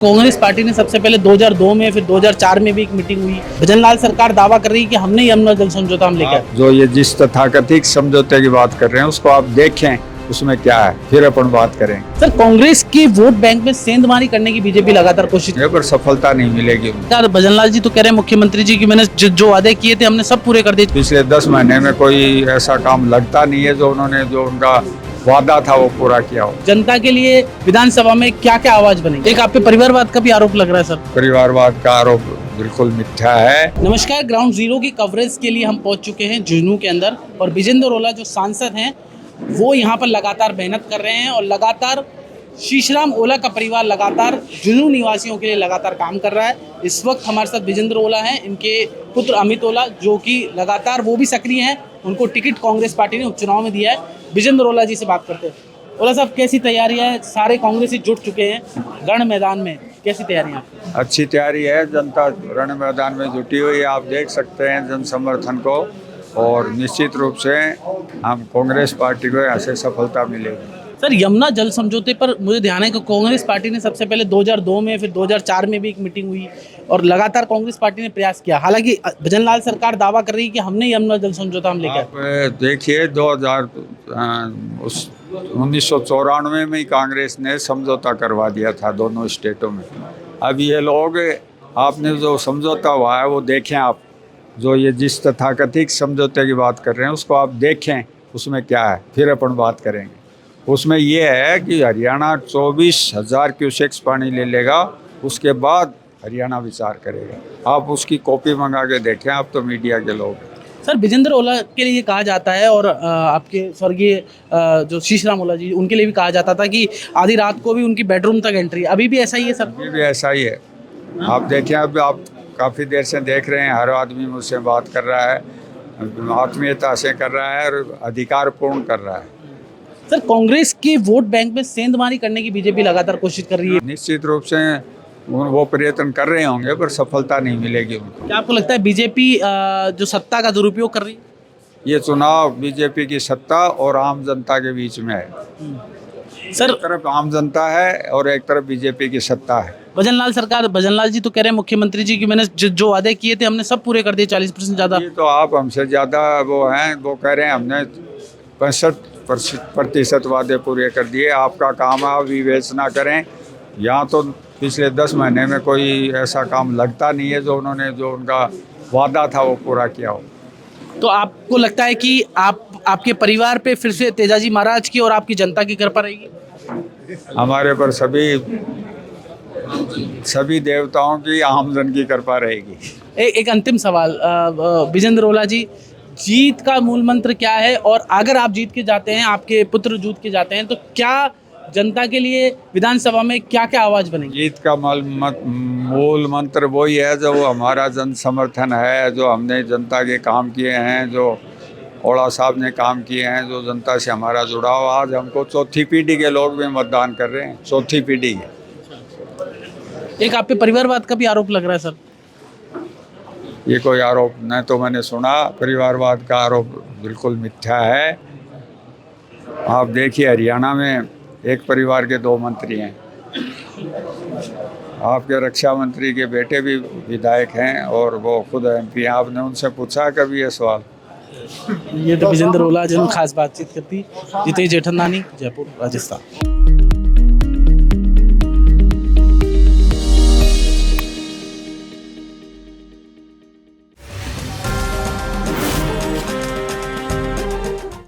Congress party ने सबसे पहले 2002 में फिर 2004 में भी एक मीटिंग हुई। भजनलाल सरकार दावा कर रही है कि हमने ही यमुना जल समझौता हम लेकर आए। जो ये जिस तथाकथित समझौते की बात कर रहे हैं उसको आप देखें, उसमें क्या है, फिर अपन बात करेंगे। सर, कांग्रेस की वोट बैंक में सेंधमारी करने की बीजेपी लगातार कोशिश ये पर सफलता नहीं मिलेगी। यार, भजनलाल जी तो कह रहे हैं मुख्यमंत्री जी की मैंने जो वादे किए थे हमने सब पूरे कर दिए। पिछले 10 महीने में कोई ऐसा काम लगता नहीं है जो उन्होंने जो उनका वादा था वो पूरा किया हो। जनता के लिए विधानसभा में क्या क्या आवाज बनेगी? एक आप पे परिवारवाद का भी आरोप लग रहा है सर। परिवारवाद का आरोप बिल्कुल मिथ्या है। नमस्कार, ग्राउंड जीरो की कवरेज के लिए हम पहुंच चुके हैं झुंझुनू के अंदर और विजेंद्र ओला जो सांसद हैं वो यहाँ पर लगातार मेहनत कर रहे हैं और लगातार शीशराम ओला का परिवार लगातार झुंझुनू निवासियों के लिए लगातार काम कर रहा है। इस वक्त हमारे साथ विजेंद्र ओला हैं, इनके पुत्र अमित ओला जो कि लगातार वो भी सक्रिय हैं, उनको टिकट कांग्रेस पार्टी ने उपचुनाव में दिया है। विजेंद्र ओला जी से बात करते हैं। ओला साहब, कैसी तैयारियां है? सारे कांग्रेसी जुट चुके हैं रण मैदान में, कैसी तैयारियां? अच्छी तैयारी है, जनता रण मैदान में जुटी हुई है, आप देख सकते हैं जन समर्थन को, और निश्चित रूप से हम कांग्रेस पार्टी को ऐसे सफलता मिलेगी। सर, यमुना जल समझौते पर मुझे ध्यान है कि कांग्रेस पार्टी ने सबसे पहले 2002 में फिर 2004 में भी एक मीटिंग हुई और लगातार कांग्रेस पार्टी ने प्रयास किया। हालांकि भजनलाल सरकार दावा कर रही है कि हमने यमुना जल समझौता हम लेकर आप देखिए 1994 में ही कांग्रेस ने समझौता करवा दिया था दोनों स्टेटों में। अब ये लोग, आपने जो समझौता हुआ है वो देखें आप, जो ये जिस तथाकथित समझौते की बात कर रहे हैं उसको आप देखें, उसमें क्या है, फिर अपन बात करेंगे। उसमें ये है कि हरियाणा 24,000 क्यूसेक्स पानी ले लेगा, उसके बाद हरियाणा विचार करेगा। आप उसकी कॉपी मंगा के देखें, आप तो मीडिया के लोग हैं। सर, विजेंद्र ओला के लिए कहा जाता है और आपके स्वर्गीय जो शीशराम ओला जी उनके लिए भी कहा जाता था कि आधी रात को भी उनकी बेडरूम तक एंट्री, अभी भी ऐसा ही है सर? अभी भी ऐसा ही है। आप देखें, अब आप काफ़ी देर से देख रहे हैं, हर आदमी मुझसे बात कर रहा है, आत्मीयता से कर रहा है और अधिकारपूर्ण कर रहा है। सर, कांग्रेस की वोट बैंक में सेंधमारी करने की बीजेपी लगातार कोशिश कर रही है। निश्चित रूप से वो प्रयत्न कर रहे होंगे पर सफलता नहीं मिलेगी उनको। क्या आपको लगता है बीजेपी जो सत्ता का दुरुपयोग कर रही है? ये चुनाव बीजेपी की सत्ता और आम जनता के बीच में है। सर, एक तरफ आम जनता है और एक तरफ बीजेपी की सत्ता है। भजनलाल जी तो कह रहे हैं मुख्यमंत्री जी की मैंने जो वादे किए थे हमने सब पूरे कर दिए, 40% ज्यादा। ये तो आप हमसे ज़्यादा वो हैं, वो कह रहे हैं हमने 65% वादे पूरे कर दिए। आपका काम है, आप विवेचना करें। यहाँ तो पिछले 10 महीने में कोई ऐसा काम लगता नहीं है जो उन्होंने जो उनका वादा था वो पूरा किया हो। तो आपको लगता है कि आपके परिवार पे फिर से तेजाजी महाराज की और आपकी जनता की कृपा रहेगी? हमारे पर सभी देवताओं की, आमजन की कृपा रहेगी। एक अंतिम सवाल, विजेंद्र ओला जी, जीत का मूल मंत्र क्या है? और अगर आप जीत के जाते हैं, आपके पुत्र जीत के जाते हैं, तो क्या जनता के लिए विधानसभा में क्या क्या आवाज बनेगी? जीत का मूल मंत्र वही है जो हमारा जन समर्थन है, जो हमने जनता के काम किए हैं, जो ओला साहब ने काम किए हैं, जो जनता से हमारा जुड़ाव। आज हमको चौथी पीढ़ी के लोग भी मतदान कर रहे हैं, चौथी पीढ़ी है। एक आप पे परिवारवाद का भी आरोप लग रहा है सर। ये कोई आरोप न तो मैंने सुना, परिवारवाद का आरोप बिल्कुल मिथ्या है। आप देखिए हरियाणा में एक परिवार के 2 मंत्री हैं, आपके रक्षा मंत्री के बेटे भी विधायक हैं और वो खुद MP हैं। आपने उनसे पूछा कभी ये सवाल? ये तो विजेंद्र ओला जिन्होंने खास बातचीत करती। जितेश जेठनलानी, जयपुर, राजस्थान।